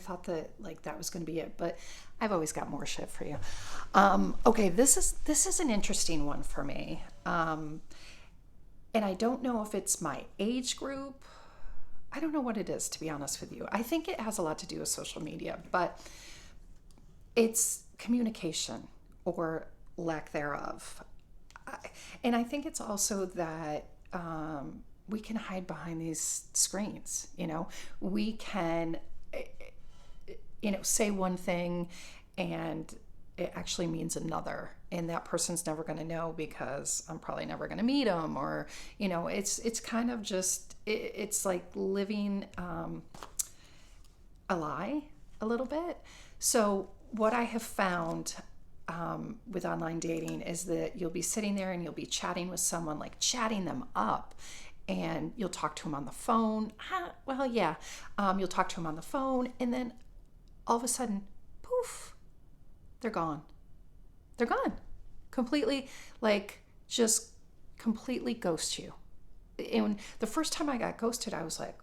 thought that like that was going to be it, but I've always got more shit for you. Okay, this is an interesting one for me. And I don't know if it's my age group. I don't know what it is, to be honest with you. I think it has a lot to do with social media, but it's communication or lack thereof. And I think it's also that we can hide behind these screens. We can, say one thing and it actually means another, and that person's never going to know because I'm probably never going to meet them, or it's kind of just it's like living a lie a little bit. So what I have found with online dating is that you'll be sitting there and you'll be chatting with someone, like chatting them up, and you'll talk to them on the phone. You'll talk to them on the phone, and then all of a sudden, poof, they're gone. They're gone. Completely, like, just completely ghost you. And the first time I got ghosted, I was like,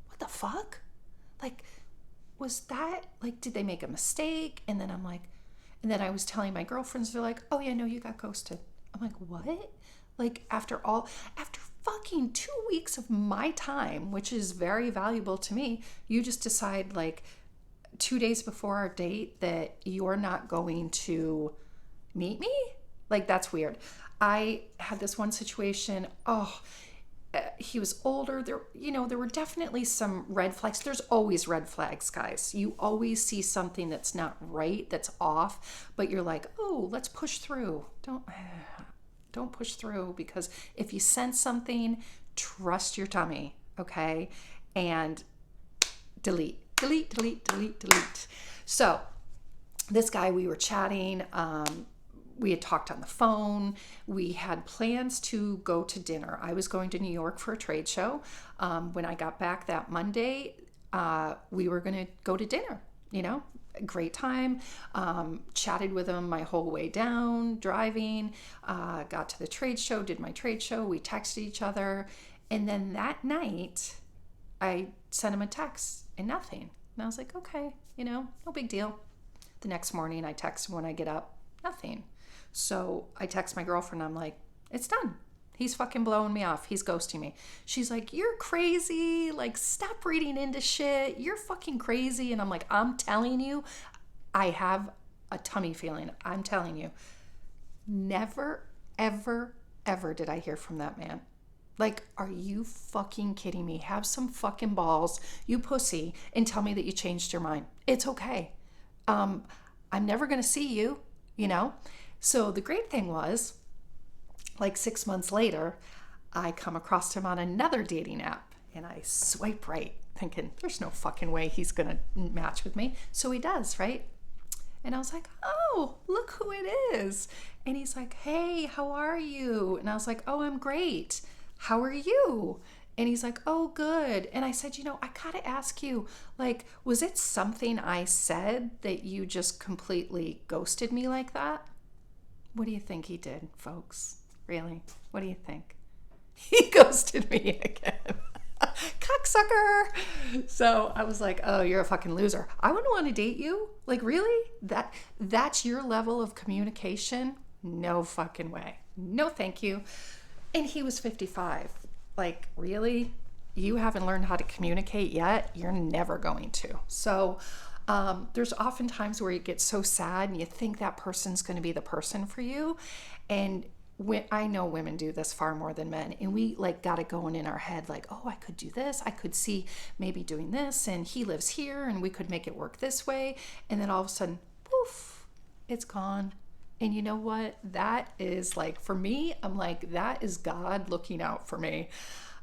what the fuck? Like, was that, like, did they make a mistake? And then I was telling my girlfriends, they're like, oh yeah, no, you got ghosted. I'm like, what? Like, after fucking 2 weeks of my time, which is very valuable to me, you just decide, like, 2 days before our date that you're not going to meet me? Like, that's weird. I had this one situation. He was older. There were definitely some red flags. There's always red flags, guys. You always see something that's not right, that's off, but you're like, oh, let's push through. Don't push through, because if you sense something, trust your tummy, okay? And delete. So this guy, we were chatting. We had talked on the phone. We had plans to go to dinner. I was going to New York for a trade show. When I got back that Monday, we were going to go to dinner, a great time. Chatted with him my whole way down, driving, got to the trade show, did my trade show. We texted each other. And then that night, I sent him a text and nothing. And I was like, okay, no big deal. The next morning, I text him when I get up, nothing. So I text my girlfriend. I'm like, it's done. He's fucking blowing me off. He's ghosting me. She's like, you're crazy. Like, stop reading into shit. You're fucking crazy. And I'm like, I'm telling you, I have a tummy feeling. I'm telling you. Never, ever, ever did I hear from that man. Like, are you fucking kidding me? Have some fucking balls, you pussy, and tell me that you changed your mind. It's okay. I'm never going to see you, So the great thing was, like 6 months later, I come across him on another dating app, and I swipe right, thinking, there's no fucking way he's going to match with me. So he does, right? And I was like, oh, look who it is. And he's like, hey, how are you? And I was like, oh, I'm great. How are you? And he's like, oh, good. And I said, I gotta ask you, like, was it something I said that you just completely ghosted me like that? What do you think he did, folks? Really? What do you think? He ghosted me again. Cocksucker. So I was like, oh, you're a fucking loser. I wouldn't want to date you. Like, really? That's your level of communication? No fucking way. No, thank you. And he was 55. Like, really? You haven't learned how to communicate yet? You're never going to. So there's often times where you get so sad and you think that person's going to be the person for you. And I know women do this far more than men. And we like got it going in our head like, oh, I could do this. I could see maybe doing this. And he lives here and we could make it work this way. And then all of a sudden, poof, it's gone. And you know what? That is like, for me, I'm like, that is God looking out for me.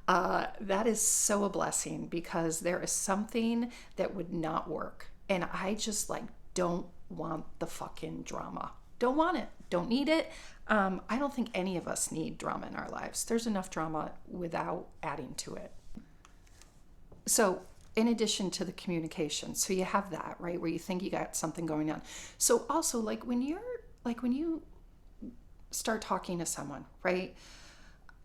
That is so a blessing, because there is something that would not work. And I just like don't want the fucking drama. Don't want it. Don't need it. I don't think any of us need drama in our lives. There's enough drama without adding to it. So in addition to the communication, so you have that, right? Where you think you got something going on. So also when you start talking to someone, right?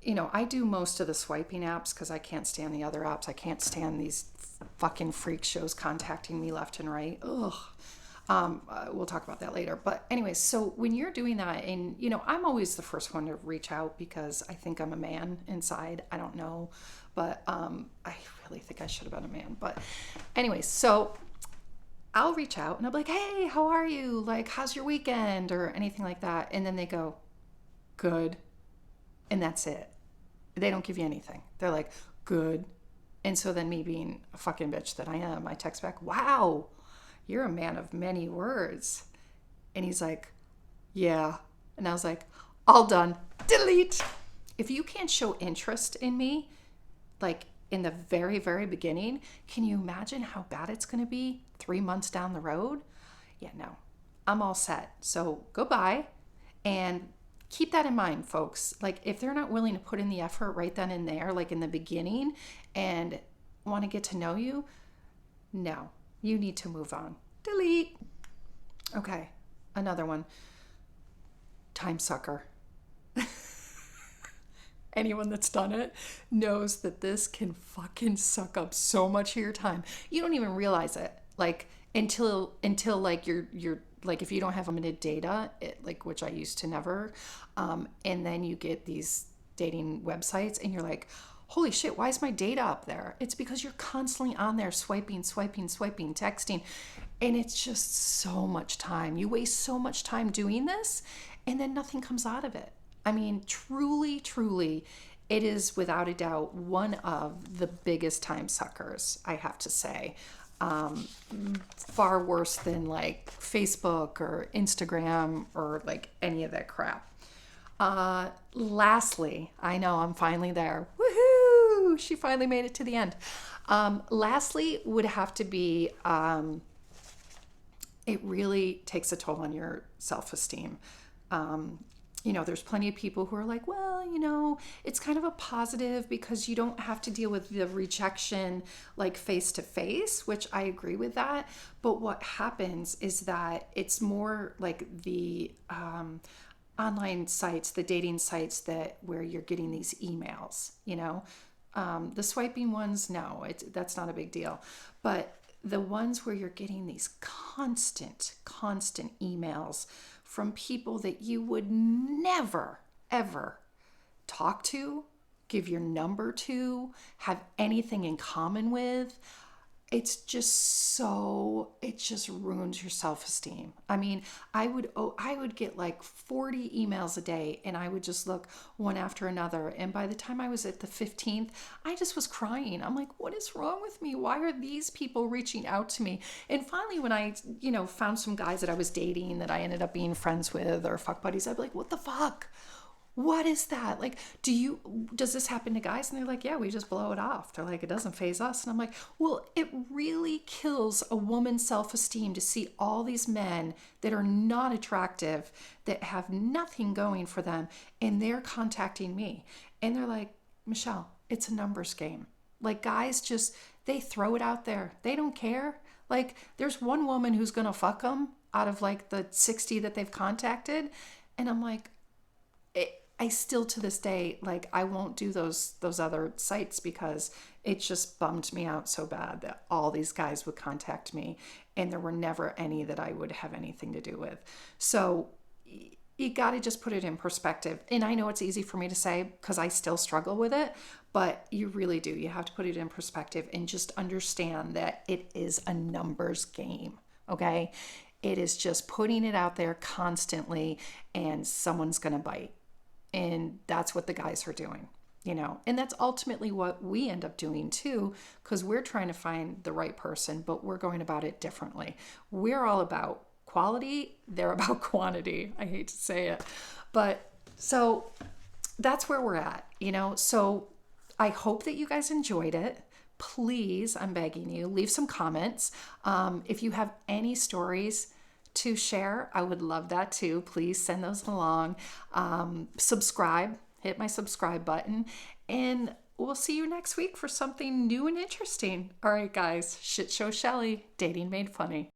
I do most of the swiping apps because I can't stand the other apps. I can't stand these fucking freak shows contacting me left and right. Ugh. We'll talk about that later. But anyways, so when you're doing that, and I'm always the first one to reach out because I think I'm a man inside. I don't know, but I really think I should have been a man. But anyways, so I'll reach out and I'll be like, hey, how are you? Like, how's your weekend? Or anything like that. And then they go, good. And that's it. They don't give you anything. They're like, good. And so then me being a fucking bitch that I am, I text back, wow, you're a man of many words. And he's like, yeah. And I was like, all done. Delete. If you can't show interest in me, like in the very, very beginning, can you imagine how bad it's going to be 3 months down the road? Yeah, no, I'm all set. So goodbye. And keep that in mind, folks. Like, if they're not willing to put in the effort right then and there, like in the beginning, and want to get to know you, no, you need to move on. Delete. Okay, another one. Time sucker. Anyone that's done it knows that this can fucking suck up so much of your time. You don't even realize it. Like, until like you're like, if you don't have limited data, like, which I used to never, and then you get these dating websites and you're like, holy shit, why is my data up there? It's because you're constantly on there swiping, texting, and it's just so much time. You waste so much time doing this, and then nothing comes out of it. I mean, truly, truly, it is without a doubt one of the biggest time suckers, I have to say. Far worse than like Facebook or Instagram or like any of that crap. Lastly, I know I'm finally there. Woohoo! She finally made it to the end. Lastly would have to be, it really takes a toll on your self-esteem. There's plenty of people who are like, well, it's kind of a positive because you don't have to deal with the rejection like face to face, which I agree with that. But what happens is that it's more like the online sites, the dating sites where you're getting these emails, the swiping ones, no, that's not a big deal. But the ones where you're getting these constant emails from people that you would never, ever talk to, give your number to, have anything in common with. It just ruins your self-esteem. I mean, I would get like 40 emails a day, and I would just look one after another. And by the time I was at the 15th, I just was crying. I'm like, what is wrong with me? Why are these people reaching out to me? And finally, when I, found some guys that I was dating that I ended up being friends with or fuck buddies, I'd be like, what the fuck? What is that? Like, does this happen to guys? And they're like, yeah, we just blow it off. They're like, it doesn't faze us. And I'm like, well, it really kills a woman's self-esteem to see all these men that are not attractive, that have nothing going for them, and they're contacting me. And they're like, Michelle, it's a numbers game. Like, guys they throw it out there. They don't care. Like, there's one woman who's going to fuck them out of like the 60 that they've contacted. And I'm like, I still to this day, like, I won't do those other sites because it just bummed me out so bad that all these guys would contact me and there were never any that I would have anything to do with. So you got to just put it in perspective. And I know it's easy for me to say because I still struggle with it, but you really do. You have to put it in perspective and just understand that it is a numbers game. Okay. It is just putting it out there constantly and someone's going to bite. And that's what the guys are doing, and that's ultimately what we end up doing too, because we're trying to find the right person, but we're going about it differently. We're all about quality. They're about quantity. I hate to say it, but so that's where we're at, so I hope that you guys enjoyed it. Please, I'm begging you, leave some comments. If you have any stories to share, I would love that too. Please send those along. Subscribe, hit my subscribe button, and we'll see you next week for something new and interesting. All right, guys, Shit Show Shelly, dating made funny.